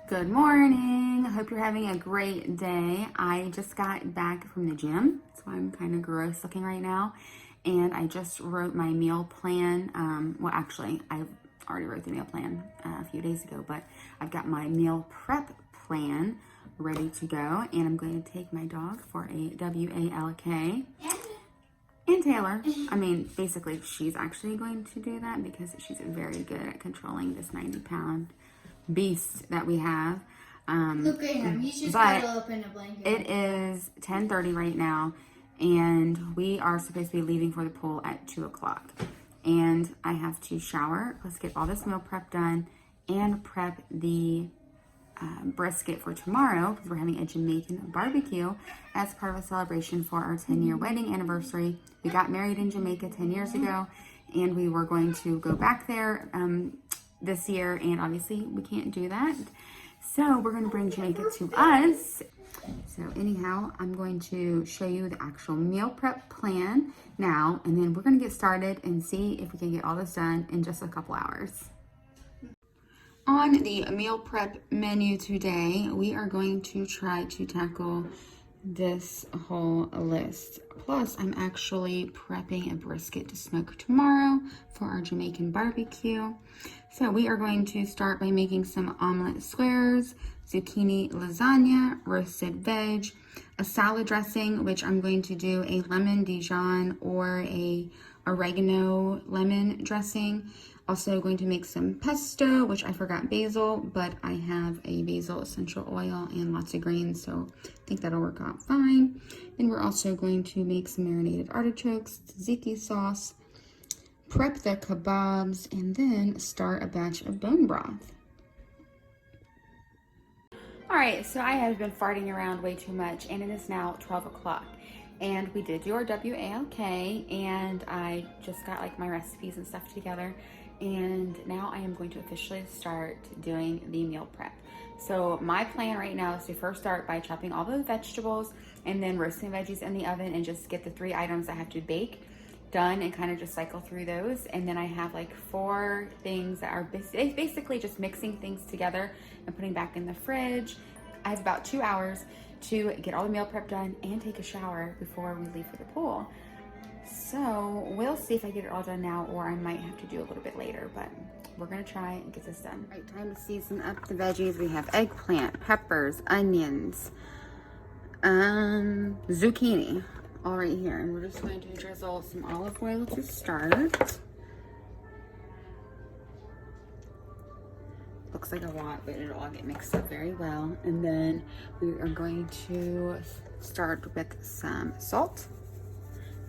Good morning. I hope you're having a great day. I just got back from the gym, so I'm kind of gross looking right now. And I just wrote my meal plan. Well, actually, I already wrote the meal plan a few days ago, but I've got my meal prep plan ready to go. And I'm going to take my dog for a WALK. And Taylor. I mean, basically, she's actually going to do that because she's very good at controlling this 90-pound beast that we have. Look at him. He's just cuddled up in a blanket. It is 10:30 right now, and we are supposed to be leaving for the pool at 2 o'clock. And I have to shower, plus get all this meal prep done, and prep the brisket for tomorrow because we're having a Jamaican barbecue as part of a celebration for our 10-year wedding anniversary. We got married in Jamaica 10 years ago, and we were going to go back there this year, and obviously we can't do that. So we're going to bring Jamaica to us. So anyhow, I'm going to show you the actual meal prep plan now, and then we're going to get started and see if we can get all this done in just a couple hours. On the meal prep menu today, we are going to try to tackle this whole list. Plus, I'm actually prepping a brisket to smoke tomorrow for our Jamaican barbecue. So we are going to start by making some omelet squares, zucchini lasagna, roasted veg, a salad dressing, which I'm going to do a lemon Dijon or a oregano lemon dressing. Also going to make some pesto, which I forgot basil, but I have a basil essential oil and lots of greens, so I think that'll work out fine. And we're also going to make some marinated artichokes, tzatziki sauce, prep the kebabs, and then start a batch of bone broth. All right, so I have been farting around way too much, and it is now 12 o'clock. And we did do our WALK, and I just got like my recipes and stuff together. And now I am going to officially start doing the meal prep. So my plan right now is to first start by chopping all the vegetables and then roasting veggies in the oven and just get the 3 items I have to bake done and kind of just cycle through those. And then I have like 4 things that are basically just mixing things together and putting back in the fridge. I have about 2 hours to get all the meal prep done and take a shower before we leave for the pool. So we'll see if I get it all done now, or I might have to do a little bit later, but we're gonna try and get this done. All right, time to season up the veggies. We have eggplant, peppers, onions, zucchini, all right here. And we're just going to drizzle some olive oil to start. Looks like a lot, but it'll all get mixed up very well. And then we are going to start with some salt.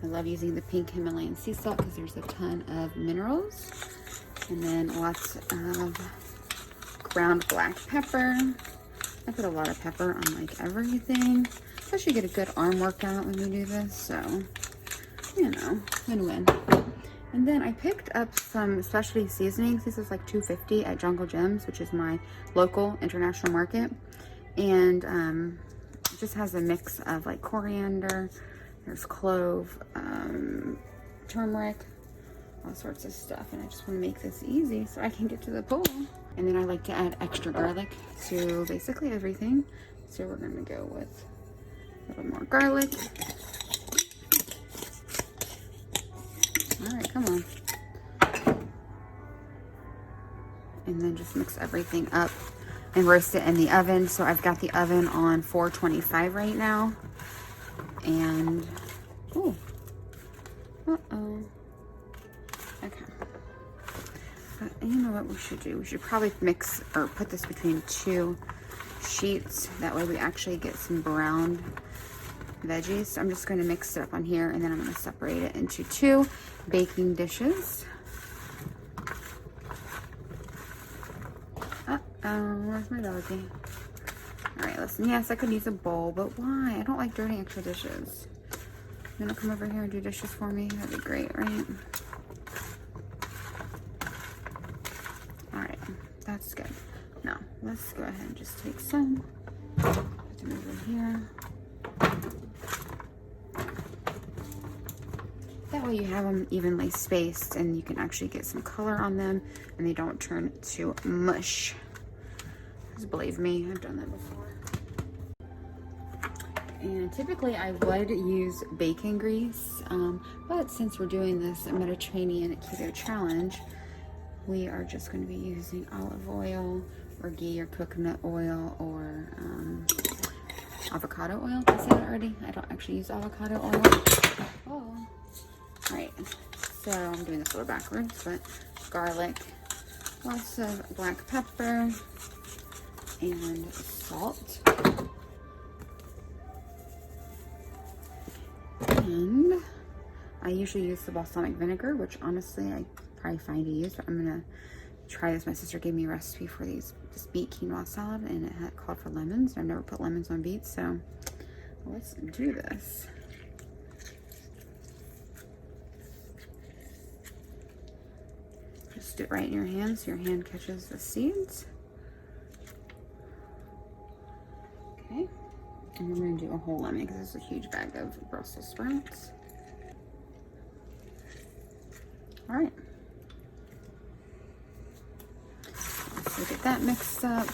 I love using the pink Himalayan sea salt because there's a ton of minerals. And then lots of ground black pepper. I put a lot of pepper on like everything. Plus you get a good arm workout when you do this, so you know, win-win. And then I picked up some specialty seasonings. This is like $2.50 at Jungle Gems, which is my local international market. And it just has a mix of like coriander, there's clove, turmeric, all sorts of stuff. And I just want to make this easy so I can get to the pool. And then I like to add extra garlic to basically everything. So we're going to go with a little more garlic. All right, come on. And then just mix everything up and roast it in the oven. So I've got the oven on 425 right now. And, oh, uh-oh. Okay. You know what we should do? We should probably mix or put this between 2 sheets. That way we actually get some browned veggies. So I'm just going to mix it up on here, and then I'm going to separate it into 2 baking dishes. Where's my doggy? All right, listen, yes, I could use a bowl, but why? I don't like dirty extra dishes. You want to come over here and do dishes for me? That'd be great, right? All right, that's good. Now, let's go ahead and just take some, put them over here. That way you have them evenly spaced and you can actually get some color on them and they don't turn to mush. Just believe me, I've done that before. And typically I would use bacon grease, but since we're doing this Mediterranean Keto challenge, we are just going to be using olive oil or ghee or coconut oil or avocado oil. Did I say that already? I don't actually use avocado oil. Oh. Alright, so I'm doing this a little backwards, but garlic, lots of black pepper, and salt. And I usually use the balsamic vinegar, which honestly I probably find to use, but I'm gonna try this. My sister gave me a recipe for this beet quinoa salad, and it had called for lemons. I've never put lemons on beets, so let's do this. Just do it right in your hand so your hand catches the seeds. Okay. And we're going to do a whole lemon because this is a huge bag of Brussels sprouts. All right. So get that mixed up.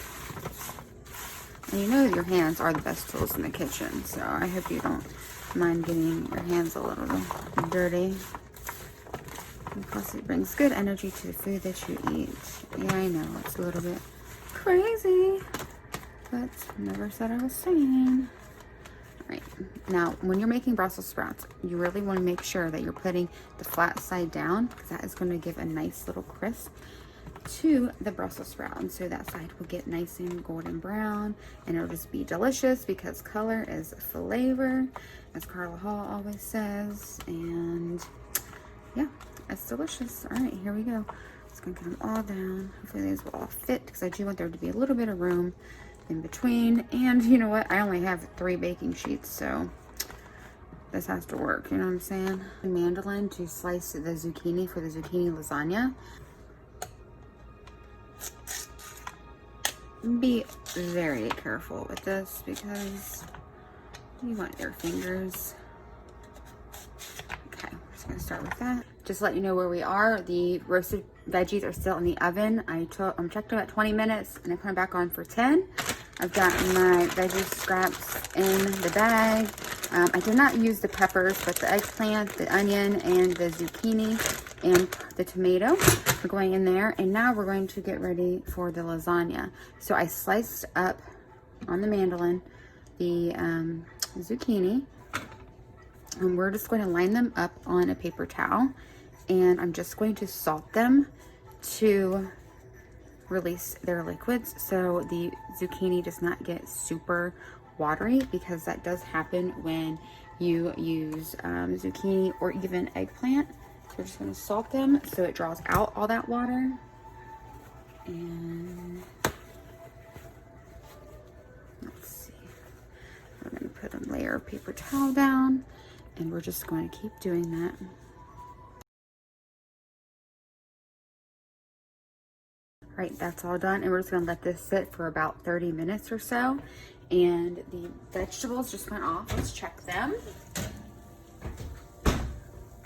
And you know your hands are the best tools in the kitchen, so I hope you don't mind getting your hands a little dirty. And plus it brings good energy to the food that you eat. Yeah, I know, it's a little bit crazy, but never said I was sane. Right, now when you're making Brussels sprouts, you really want to make sure that you're putting the flat side down, because that is going to give a nice little crisp to the Brussels sprout, and so that side will get nice and golden brown, and it'll just be delicious because color is flavor, as Carla Hall always says. And yeah, it's delicious. All right, here we go. Just gonna get them all down. Hopefully these will all fit, because I do want there to be a little bit of room in between. And you know what, I only have 3 baking sheets, so this has to work, you know what I'm saying? Mandolin to slice the zucchini for the zucchini lasagna. Be very careful with this because you want your fingers. Okay, we're just gonna start with that. Just to let you know where we are, the roasted veggies are still in the oven. I'm checked them at 20 minutes and I put them back on for 10. I've got my veggie scraps in the bag. I did not use the peppers, but the eggplant, the onion, and the zucchini, and the tomato are going in there. And now we're going to get ready for the lasagna. So I sliced up on the mandolin the zucchini, and we're just going to line them up on a paper towel, and I'm just going to salt them to release their liquids so the zucchini does not get super watery, because that does happen when you use zucchini or even eggplant. So we're just going to salt them so it draws out all that water. And let's see, we're going to put a layer of paper towel down, and we're just going to keep doing that. All right, that's all done, and we're just gonna let this sit for about 30 minutes or so. And the vegetables just went off. Let's check them.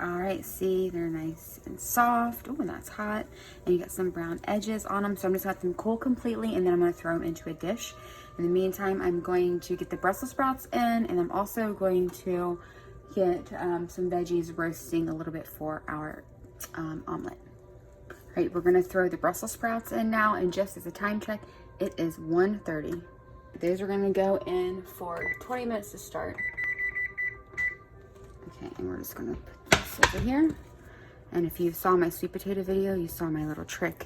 All right, see, they're nice and soft. Oh, and that's hot. And you got some brown edges on them, so I'm just gonna let them cool completely, and then I'm gonna throw them into a dish. In the meantime, I'm going to get the Brussels sprouts in, and I'm also going to get some veggies roasting a little bit for our omelet. All right, we're gonna throw the Brussels sprouts in now, and just as a time check, it is 1:30. Those are gonna go in for 20 minutes to start. Okay, and we're just gonna put this over here. And if you saw my sweet potato video, you saw my little trick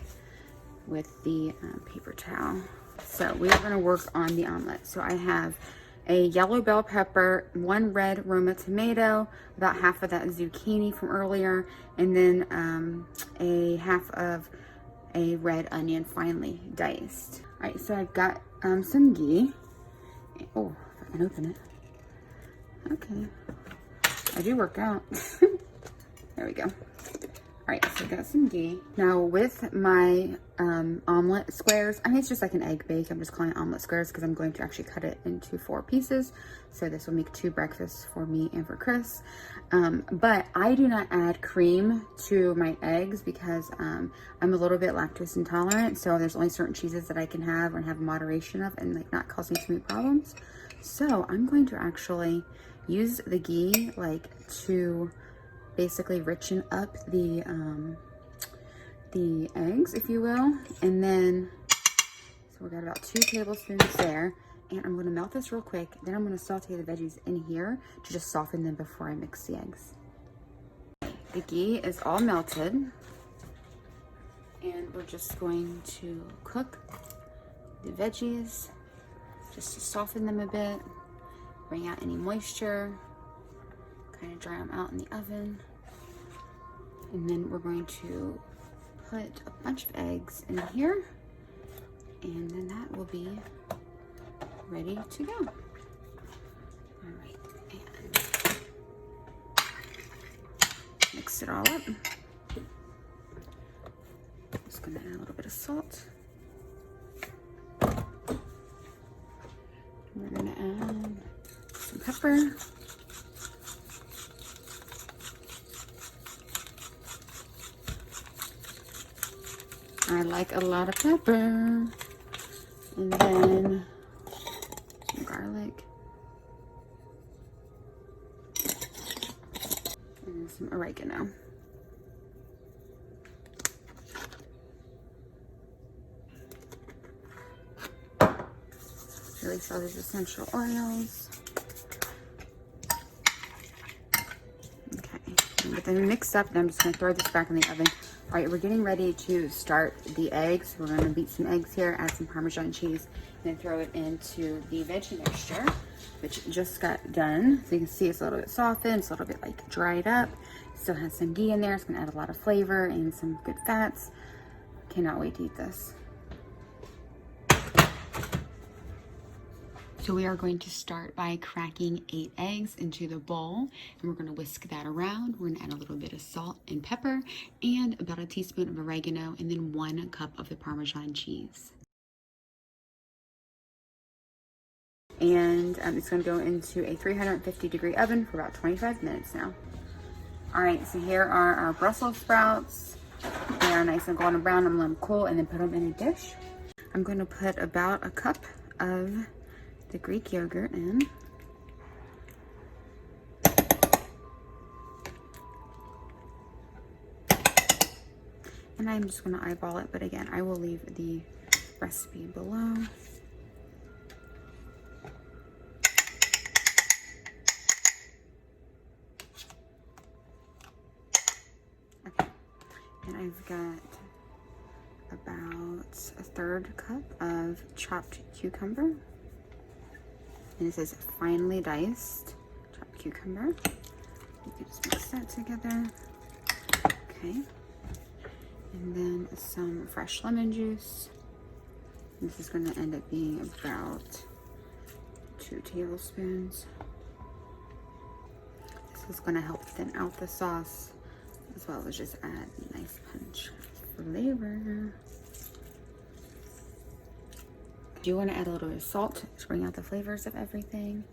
with the paper towel. So we are gonna work on the omelet. So I have a yellow bell pepper, 1 red Roma tomato, about half of that zucchini from earlier, and then a half of a red onion finely diced. All right, so I've got some ghee. Oh, if I can open it. Okay, I do work out. There we go. right, so I got some ghee. Now with my omelet squares, I mean, it's just like an egg bake. I'm just calling it omelet squares because I'm going to actually cut it into 4 pieces. So this will make 2 breakfasts for me and for Chris. But I do not add cream to my eggs because I'm a little bit lactose intolerant. So there's only certain cheeses that I can have and have moderation of and like not cause me too many problems. So I'm going to actually use the ghee like to basically richen up the eggs, if you will. And then, so we got about 2 tablespoons there. And I'm gonna melt this real quick. Then I'm gonna saute the veggies in here to just soften them before I mix the eggs. The ghee is all melted. And we're just going to cook the veggies just to soften them a bit, bring out any moisture, kind of dry them out in the oven. And then we're going to put a bunch of eggs in here, and then that will be ready to go. All right, and mix it all up. Just gonna add a little bit of salt. We're gonna add some pepper. I like a lot of pepper. And then some garlic. And some oregano. Release all these essential oils. Okay, and get them mixed up, and I'm just gonna throw this back in the oven. All right, we're getting ready to start the eggs. We're gonna beat some eggs here, add some Parmesan cheese, and then throw it into the veggie mixture, which just got done. So you can see it's a little bit softened, it's a little bit like dried up. Still has some ghee in there. It's gonna add a lot of flavor and some good fats. Cannot wait to eat this. So we are going to start by cracking 8 eggs into the bowl, and we're going to whisk that around. We're going to add a little bit of salt and pepper and about a teaspoon of oregano, and then 1 cup of the Parmesan cheese. And it's going to go into a 350-degree oven for about 25 minutes now. All right, so here are our Brussels sprouts. They are nice and golden brown. I'm going to let them cool and then put them in a dish. I'm going to put about a cup of the Greek yogurt in. And I'm just going to eyeball it, but again, I will leave the recipe below. Okay, and I've got about a 1/3 cup of chopped cucumber. And it says finely diced chopped cucumber. You can just mix that together. Okay. And then some fresh lemon juice. And this is going to end up being about 2 tablespoons. This is going to help thin out the sauce as well as just add a nice punch of flavor. Do you want to add a little bit of salt to bring out the flavors of everything?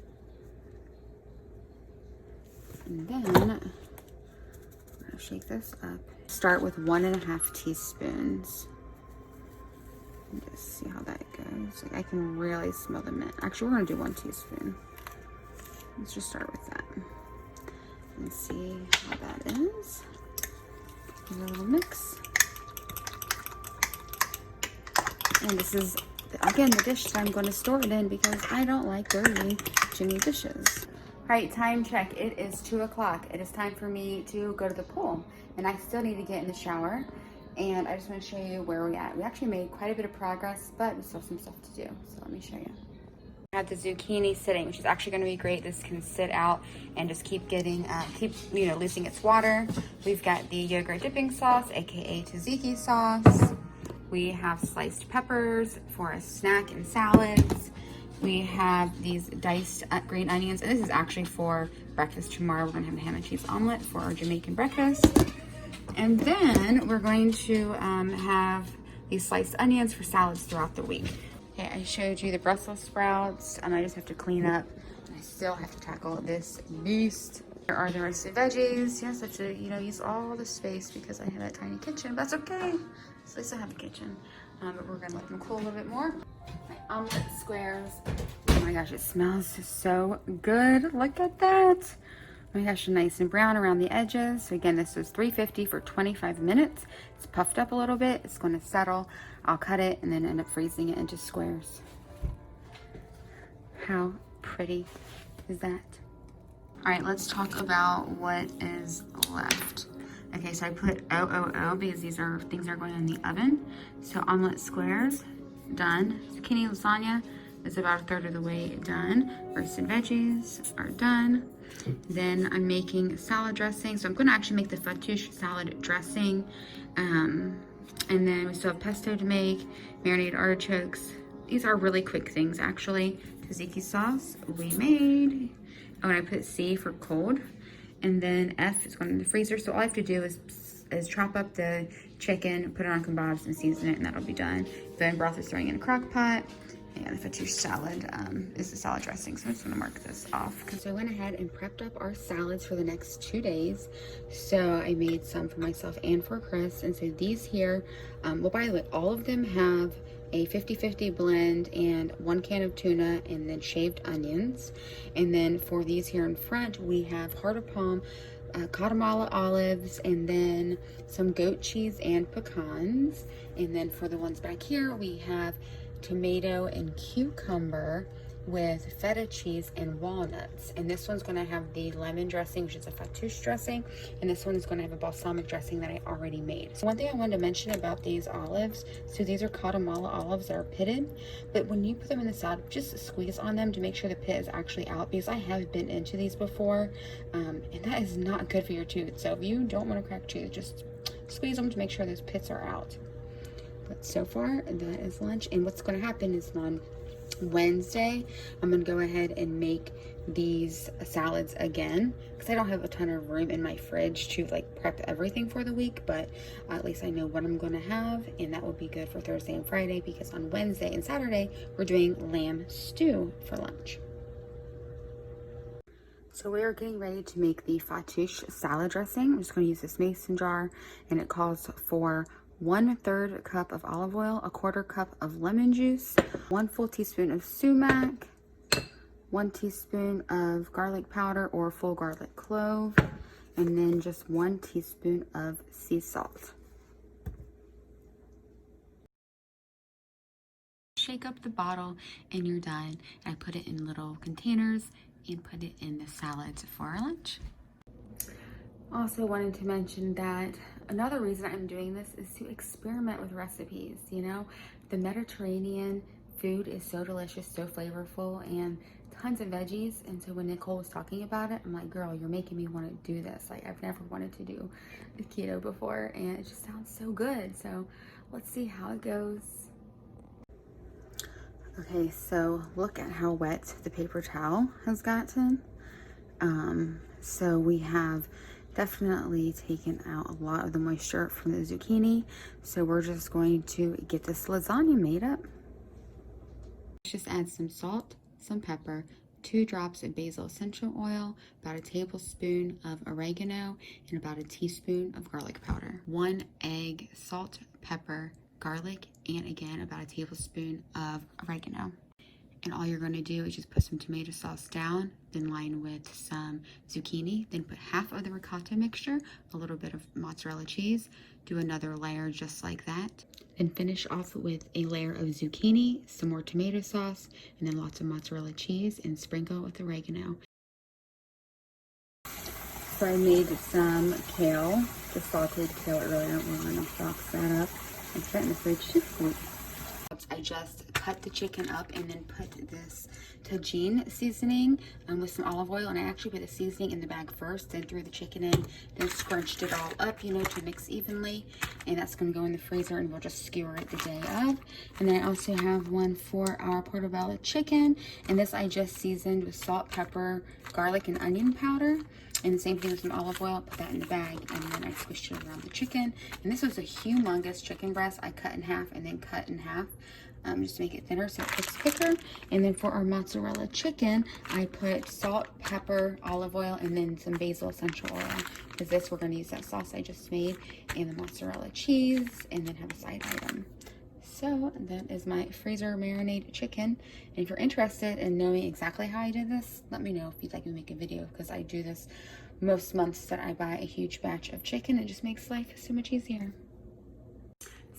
And then I'm going to shake this up. Start with 1.5 teaspoons. And just see how that goes. Like, I can really smell the mint. Actually, we're going to do 1 teaspoon. Let's just start with that. And see how that is. Give it a little mix. And this is, again, the dish that I'm going to store it in because I don't like dirty Jimmy dishes. All right, time check. It is 2 o'clock. It is time for me to go to the pool. And I still need to get in the shower. And I just want to show you where we're at. We actually made quite a bit of progress, but we still have some stuff to do. So let me show you. I have the zucchini sitting, which is actually going to be great. This can sit out and just keep getting, losing its water. We've got the yogurt dipping sauce, aka tzatziki sauce. We have sliced peppers for a snack and salads. We have these diced green onions, and this is actually for breakfast tomorrow. We're gonna have a ham and cheese omelet for our Jamaican breakfast. And then we're going to have these sliced onions for salads throughout the week. Okay, I showed you the Brussels sprouts. I just have to clean up. I still have to tackle this beast. Here are the roasted veggies. Yes, I have to, use all the space because I have that tiny kitchen. But that's okay. At least I have a kitchen. But we're gonna let them cool a little bit more. My omelet squares. Oh my gosh, it smells so good. Look at that. Oh my gosh, nice and brown around the edges. So again, this was $3.50 for 25 minutes. It's puffed up a little bit. It's going to settle. I'll cut it and then end up freezing it into squares. How pretty is that? All right, let's talk about what is left. Okay, so I put OOO because these are things that are going in the oven. So omelet squares, done. Zucchini lasagna is about a third of the way done. Roasted veggies are done. Then I'm making salad dressing. So I'm going to actually make the fattoush salad dressing. And then we still have pesto to make, marinated artichokes. These are really quick things, actually. Tzatziki sauce we made. Oh, and I put C for cold. And then F is going in the freezer. So all I have to do is chop up the chicken, put it on kebabs, and season it, and that'll be done. Then broth is throwing in a crock pot. And the fattoush salad is the salad dressing, so I'm just gonna mark this off. So I went ahead and prepped up our salads for the next 2 days. So I made some for myself and for Chris. And so these here, well, by the way, all of them have a 50-50 blend and 1 can of tuna and then shaved onions. And then for these here in front, we have heart of palm, Guatemala olives, and then some goat cheese and pecans. And then for the ones back here, we have tomato and cucumber with feta cheese and walnuts. And this one's going to have the lemon dressing, which is a fattoush dressing, and this one is going to have a balsamic dressing that I already made. So one thing I wanted to mention about these olives, so these are Guatemala olives that are pitted, but when you put them in the salad, just squeeze on them to make sure the pit is actually out, because I have been into these before, and that is not good for your tooth. So if you don't want a cracked tooth, just squeeze them to make sure those pits are out. But so far, that is lunch. And what's going to happen is on Wednesday, I'm going to go ahead and make these salads again, because I don't have a ton of room in my fridge to prep everything for the week, but at least I know what I'm going to have, and that will be good for Thursday and Friday, because on Wednesday and Saturday, we're doing lamb stew for lunch. So we are getting ready to make the fattoush salad dressing. I'm just going to use this mason jar, and it calls for 1/3 cup of olive oil, 1/4 cup of lemon juice, 1 full teaspoon of sumac, 1 teaspoon of garlic powder or full garlic clove, and then just 1 teaspoon of sea salt. Shake up the bottle and you're done. I put it in little containers and put it in the salads for our lunch. Also wanted to mention that another reason I'm doing this is to experiment with recipes. The Mediterranean food is so delicious, so flavorful, and tons of veggies. And so when Nicole was talking about it, I'm like, girl, you're making me want to do this. I've never wanted to do the keto before, and it just sounds so good. So let's see how it goes. Okay, so look at how wet the paper towel has gotten. So we have definitely taken out a lot of the moisture from the zucchini. So we're just going to get this lasagna made up. Just add some salt, some pepper, 2 drops of basil essential oil, about a tablespoon of oregano, and about a teaspoon of garlic powder. 1 egg, salt, pepper, garlic, and again about a tablespoon of oregano. And all you're going to do is just put some tomato sauce down, then line with some zucchini, then put half of the ricotta mixture, a little bit of mozzarella cheese, do another layer just like that, then finish off with a layer of zucchini, some more tomato sauce, and then lots of mozzarella cheese, and sprinkle with oregano. So I made some kale, just sauteed kale earlier. We're going to box that up and put it in the fridge just a week. I just cut the chicken up and then put this tagine seasoning with some olive oil. And I actually put the seasoning in the bag first, then threw the chicken in, then scrunched it all up, you know, to mix evenly. And that's going to go in the freezer, and we'll just skewer it the day of. And then I also have one for our portobello chicken. And this I just seasoned with salt, pepper, garlic, and onion powder. And the same thing with some olive oil. Put that in the bag, and then I squished it around the chicken. And this was a humongous chicken breast. I cut in half and then cut in half just to make it thinner so it cooks quicker. And then for our mozzarella chicken, I put salt, pepper, olive oil, and then some basil essential oil. Because this, we're going to use that sauce I just made, and the mozzarella cheese, and then have a side item. So that is my freezer marinated chicken. And if you're interested in knowing exactly how I did this, let me know if you'd like me to make a video, because I do this most months that I buy a huge batch of chicken. It just makes life so much easier.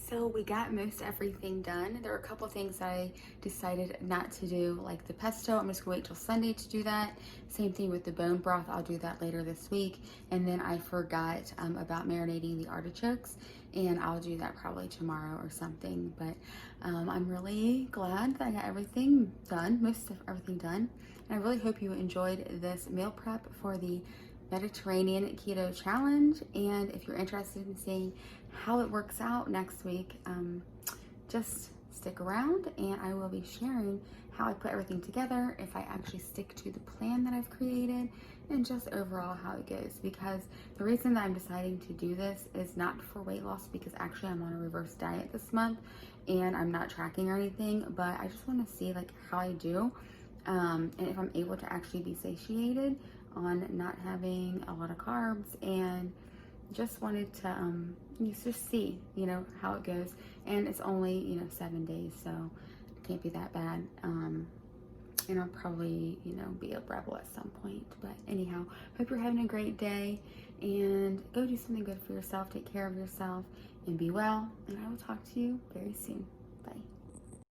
So we got most everything done. There were a couple things I decided not to do, like the pesto. I'm just gonna wait till Sunday to do that. Same thing with the bone broth. I'll do that later this week. And then I forgot about marinating the artichokes, and I'll do that probably tomorrow or something. But I'm really glad that I got everything done, most of everything done. And I really hope you enjoyed this meal prep for the Mediterranean Keto Challenge. And if you're interested in seeing how it works out next week, just stick around, and I will be sharing how I put everything together, if I actually stick to the plan that I've created, and just overall how it goes. Because the reason that I'm deciding to do this is not for weight loss, because actually I'm on a reverse diet this month and I'm not tracking or anything, but I just want to see like how I do, and if I'm able to actually be satiated on not having a lot of carbs, and just wanted to just see, you know, how it goes. And it's only, you know, 7 days, so it can't be that bad. And I'll probably, you know, be a rebel at some point. But anyhow, hope you're having a great day, and go do something good for yourself. Take care of yourself and be well, and I will talk to you very soon. Bye.